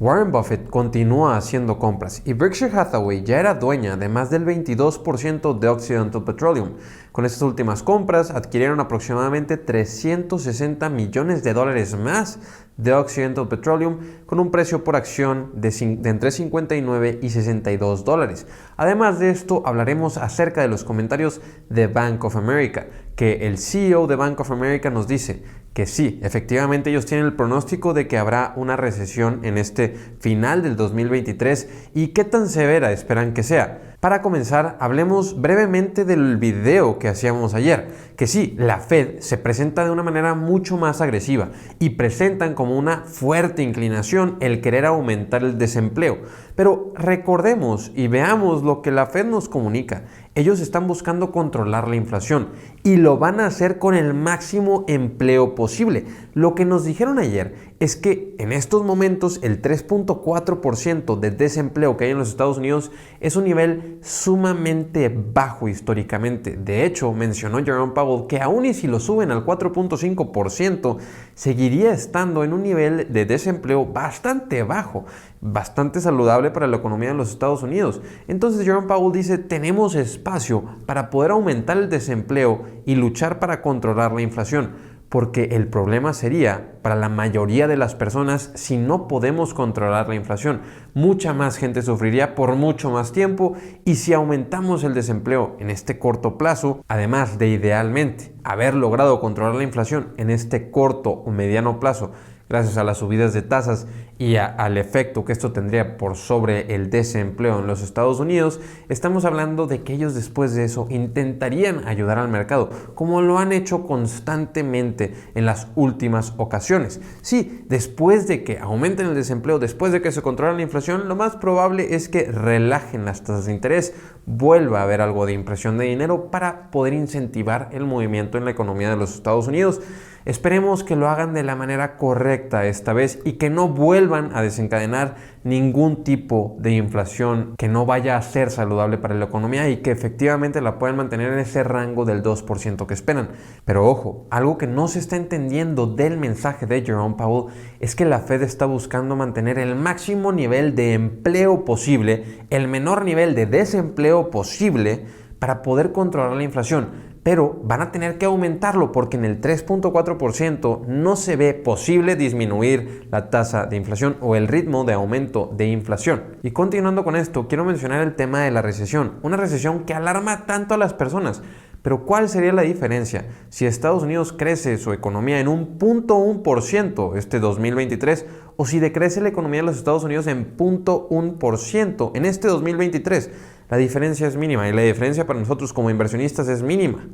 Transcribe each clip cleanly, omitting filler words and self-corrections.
Warren Buffett continúa haciendo compras y Berkshire Hathaway ya era dueña de más del 22% de Occidental Petroleum. Con estas últimas compras adquirieron aproximadamente 360 millones de dólares más de Occidental Petroleum con un precio por acción de entre 59 y 62 dólares. Además de esto, hablaremos acerca de los comentarios de Bank of America, que el CEO de Bank of America nos dice que sí, efectivamente ellos tienen el pronóstico de que habrá una recesión en este final del 2023 y qué tan severa esperan que sea. Para comenzar, hablemos brevemente del video que hacíamos ayer, que sí, la Fed se presenta de una manera mucho más agresiva y presentan como una fuerte inclinación el querer aumentar el desempleo. Pero recordemos y veamos lo que la Fed nos comunica. Ellos están buscando controlar la inflación y lo van a hacer con el máximo empleo posible. Lo que nos dijeron ayer es que en estos momentos el 3.4% de desempleo que hay en los Estados Unidos es un nivel sumamente bajo históricamente. De hecho, mencionó Jerome Powell que aún y si lo suben al 4.5%, seguiría estando en un nivel de desempleo bastante bajo, bastante saludable para la economía de los Estados Unidos. Entonces Jerome Powell dice, tenemos espacio para poder aumentar el desempleo y luchar para controlar la inflación. Porque el problema sería para la mayoría de las personas si no podemos controlar la inflación. Mucha más gente sufriría por mucho más tiempo y si aumentamos el desempleo en este corto plazo, además de idealmente haber logrado controlar la inflación en este corto o mediano plazo, gracias a las subidas de tasas y al efecto que esto tendría por sobre el desempleo en los Estados Unidos, estamos hablando de que ellos después de eso intentarían ayudar al mercado, como lo han hecho constantemente en las últimas ocasiones. Sí, después de que aumenten el desempleo, después de que se controle la inflación, lo más probable es que relajen las tasas de interés, vuelva a haber algo de impresión de dinero para poder incentivar el movimiento en la economía de los Estados Unidos. Esperemos que lo hagan de la manera correcta esta vez y que no vuelvan a desencadenar ningún tipo de inflación que no vaya a ser saludable para la economía y que efectivamente la puedan mantener en ese rango del 2% que esperan. Pero ojo, algo que no se está entendiendo del mensaje de Jerome Powell es que la Fed está buscando mantener el máximo nivel de empleo posible, el menor nivel de desempleo posible para poder controlar la inflación. Pero van a tener que aumentarlo porque en el 3.4% no se ve posible disminuir la tasa de inflación o el ritmo de aumento de inflación. Y continuando con esto, quiero mencionar el tema de la recesión, una recesión que alarma tanto a las personas. Pero ¿cuál sería la diferencia si Estados Unidos crece su economía en un 0.1% este 2023 o si decrece la economía de los Estados Unidos en 0.1% en este 2023? La diferencia es mínima y la diferencia para nosotros como inversionistas es mínima.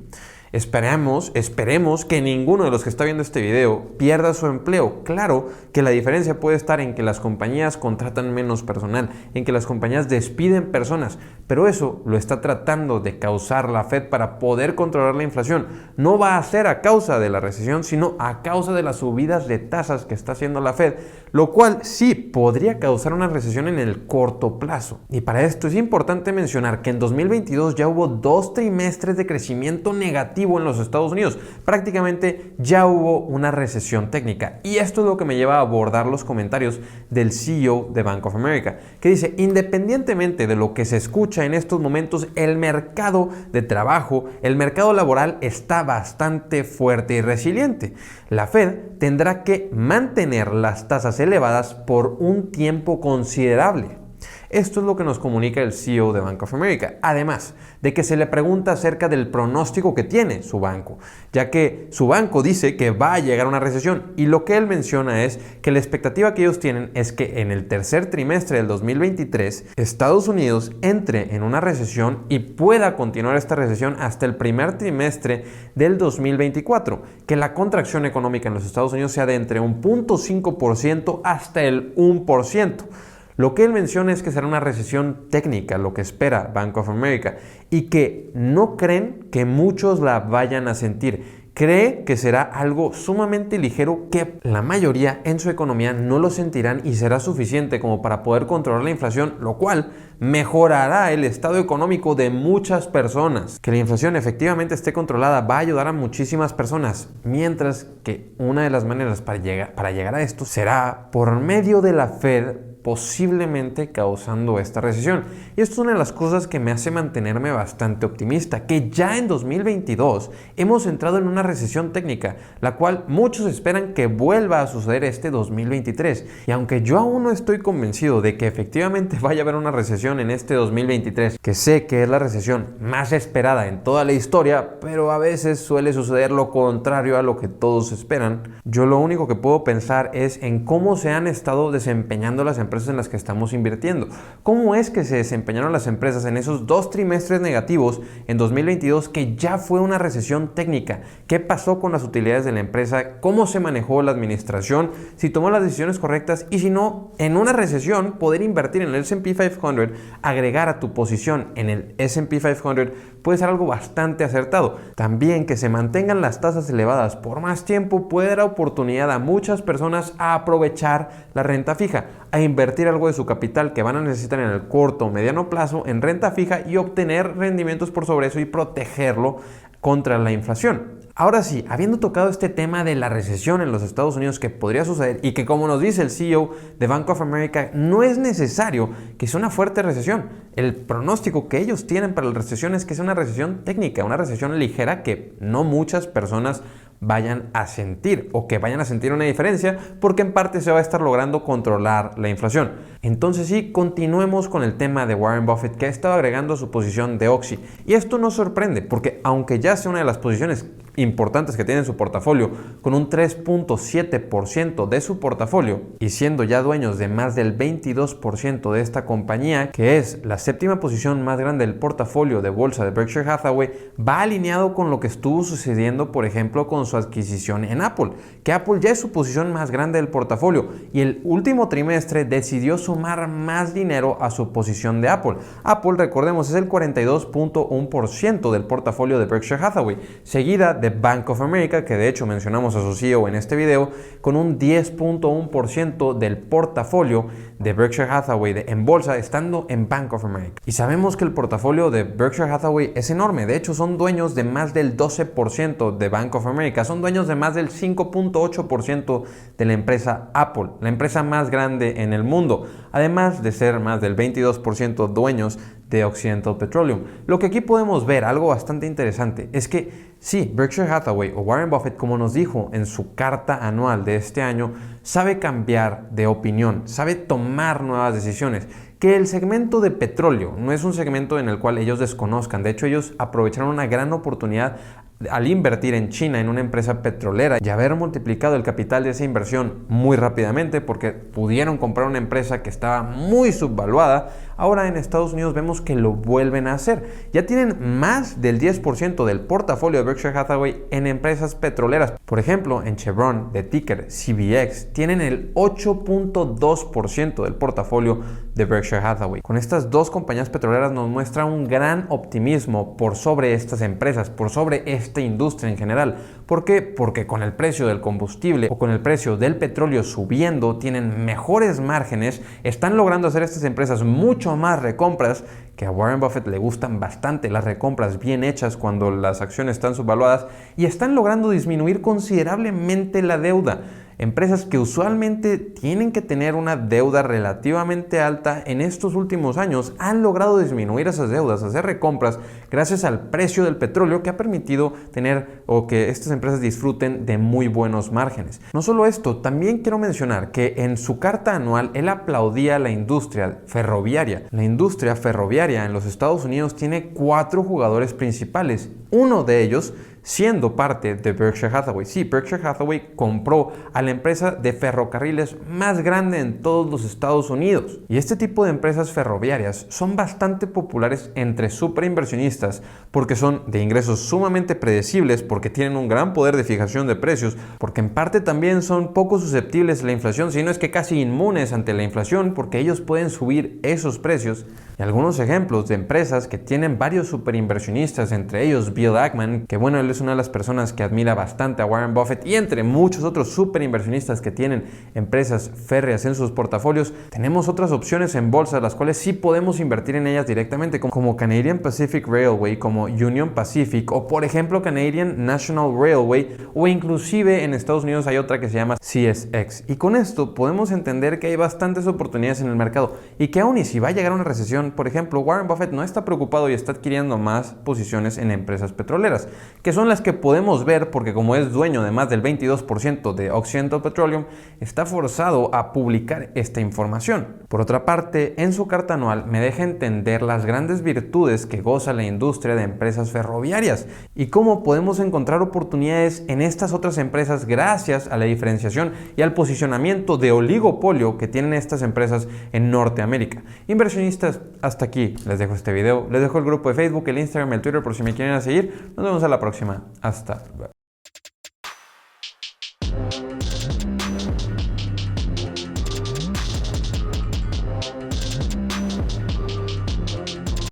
Esperemos que ninguno de los que está viendo este video pierda su empleo. Claro que la diferencia puede estar en que las compañías contratan menos personal, en que las compañías despiden personas, pero eso lo está tratando de causar la Fed para poder controlar la inflación. No va a ser a causa de la recesión, sino a causa de las subidas de tasas que está haciendo la Fed, lo cual sí podría causar una recesión en el corto plazo. Y para esto es importante mencionar que en 2022 ya hubo 2 trimestres de crecimiento negativo en los Estados Unidos. Prácticamente ya hubo una recesión técnica. Y esto es lo que me lleva a abordar los comentarios del CEO de Bank of America, que dice, independientemente de lo que se escucha en estos momentos, el mercado de trabajo, el mercado laboral está bastante fuerte y resiliente. La Fed tendrá que mantener las tasas elevadas por un tiempo considerable. Esto es lo que nos comunica el CEO de Bank of America, además de que se le pregunta acerca del pronóstico que tiene su banco, ya que su banco dice que va a llegar una recesión y lo que él menciona es que la expectativa que ellos tienen es que en el tercer trimestre del 2023 Estados Unidos entre en una recesión y pueda continuar esta recesión hasta el primer trimestre del 2024, que la contracción económica en los Estados Unidos sea de entre un 0.5% hasta el 1%. Lo que él menciona es que será una recesión técnica, lo que espera Bank of America, y que no creen que muchos la vayan a sentir. Cree que será algo sumamente ligero que la mayoría en su economía no lo sentirán y será suficiente como para poder controlar la inflación, lo cual mejorará el estado económico de muchas personas. Que la inflación efectivamente esté controlada va a ayudar a muchísimas personas, mientras que una de las maneras para llegar a esto será por medio de la Fed posiblemente causando esta recesión. Y esto es una de las cosas que me hace mantenerme bastante optimista, que ya en 2022 hemos entrado en una recesión técnica, la cual muchos esperan que vuelva a suceder este 2023. Y aunque yo aún no estoy convencido de que efectivamente vaya a haber una recesión en este 2023, que sé que es la recesión más esperada en toda la historia, pero a veces suele suceder lo contrario a lo que todos esperan, yo lo único que puedo pensar es en cómo se han estado desempeñando las empresas en las que estamos invirtiendo. ¿Cómo es que se desempeñaron las empresas en esos 2 trimestres negativos en 2022 que ya fue una recesión técnica? ¿Qué pasó con las utilidades de la empresa? ¿Cómo se manejó la administración? Si tomó las decisiones correctas y si no, en una recesión poder invertir en el S&P 500, agregar a tu posición en el S&P 500 puede ser algo bastante acertado. También que se mantengan las tasas elevadas por más tiempo puede dar oportunidad a muchas personas a aprovechar la renta fija, a invertir algo de su capital que van a necesitar en el corto o mediano plazo en renta fija y obtener rendimientos por sobre eso y protegerlo contra la inflación. Ahora sí, habiendo tocado este tema de la recesión en los Estados Unidos que podría suceder y que, como nos dice el CEO de Bank of America, no es necesario que sea una fuerte recesión. El pronóstico que ellos tienen para la recesión es que sea una recesión técnica, una recesión ligera que no muchas personas vayan a sentir o que vayan a sentir una diferencia porque en parte se va a estar logrando controlar la inflación. Entonces sí, continuemos con el tema de Warren Buffett, que ha estado agregando a su posición de Oxy. Y esto no sorprende porque aunque ya sea una de las posiciones importantes que tiene en su portafolio, con un 3.7% de su portafolio y siendo ya dueños de más del 22% de esta compañía, que es la 7ª posición más grande del portafolio de bolsa de Berkshire Hathaway, va alineado con lo que estuvo sucediendo, por ejemplo, con su adquisición en Apple, que Apple ya es su posición más grande del portafolio y el último trimestre decidió sumar más dinero a su posición de Apple. Apple, recordemos, es el 42.1% del portafolio de Berkshire Hathaway, seguida de Bank of America, que de hecho mencionamos a su CEO en este video, con un 10.1% del portafolio de Berkshire Hathaway en bolsa, estando en Bank of America. Y sabemos que el portafolio de Berkshire Hathaway es enorme, de hecho son dueños de más del 12% de Bank of America, son dueños de más del 5.8% de la empresa Apple, la empresa más grande en el mundo, además de ser más del 22% dueños de Occidental Petroleum. Lo que aquí podemos ver, algo bastante interesante, es que sí, Berkshire Hathaway o Warren Buffett, como nos dijo en su carta anual de este año, sabe cambiar de opinión, sabe tomar nuevas decisiones. Que el segmento de petróleo no es un segmento en el cual ellos desconozcan. De hecho, ellos aprovecharon una gran oportunidad al invertir en China, en una empresa petrolera, y haber multiplicado el capital de esa inversión muy rápidamente porque pudieron comprar una empresa que estaba muy subvaluada. Ahora en Estados Unidos vemos que lo vuelven a hacer. Ya tienen más del 10% del portafolio de Berkshire Hathaway en empresas petroleras. Por ejemplo, en Chevron, de ticker CBX, tienen el 8.2% del portafolio de Berkshire Hathaway. Con estas dos compañías petroleras nos muestra un gran optimismo por sobre estas empresas, por sobre esta industria en general. ¿Por qué? Porque con el precio del combustible o con el precio del petróleo subiendo, tienen mejores márgenes, están logrando hacer estas empresas mucho más recompras, que a Warren Buffett le gustan bastante las recompras bien hechas cuando las acciones están subvaluadas, y están logrando disminuir considerablemente la deuda. Empresas que usualmente tienen que tener una deuda relativamente alta, en estos últimos años han logrado disminuir esas deudas, hacer recompras gracias al precio del petróleo, que ha permitido tener o que estas empresas disfruten de muy buenos márgenes. No solo esto, también quiero mencionar que en su carta anual él aplaudía a la industria ferroviaria. La industria ferroviaria en los Estados Unidos tiene 4 jugadores principales. Uno de ellos siendo parte de Berkshire Hathaway. Sí, Berkshire Hathaway compró a la empresa de ferrocarriles más grande en todos los Estados Unidos. Y este tipo de empresas ferroviarias son bastante populares entre superinversionistas porque son de ingresos sumamente predecibles, porque tienen un gran poder de fijación de precios, porque en parte también son poco susceptibles a la inflación, si no es que casi inmunes ante la inflación, porque ellos pueden subir esos precios. Y algunos ejemplos de empresas que tienen varios superinversionistas, entre ellos Bill Ackman, que bueno, él es una de las personas que admira bastante a Warren Buffett, y entre muchos otros superinversionistas que tienen empresas férreas en sus portafolios, tenemos otras opciones en bolsa, las cuales sí podemos invertir en ellas directamente, como Canadian Pacific Railway, como Union Pacific, o por ejemplo Canadian National Railway, o inclusive en Estados Unidos hay otra que se llama CSX. Y con esto podemos entender que hay bastantes oportunidades en el mercado y que aún y si va a llegar una recesión, por ejemplo, Warren Buffett no está preocupado y está adquiriendo más posiciones en empresas petroleras, que son las que podemos ver porque como es dueño de más del 22% de Occidental Petroleum, está forzado a publicar esta información. Por otra parte, en su carta anual me deja entender las grandes virtudes que goza la industria de empresas ferroviarias y cómo podemos encontrar oportunidades en estas otras empresas gracias a la diferenciación y al posicionamiento de oligopolio que tienen estas empresas en Norteamérica. Inversionistas, hasta aquí les dejo este video, les dejo el grupo de Facebook, el Instagram, el Twitter por si me quieren seguir. Nos vemos a la próxima. Hasta luego.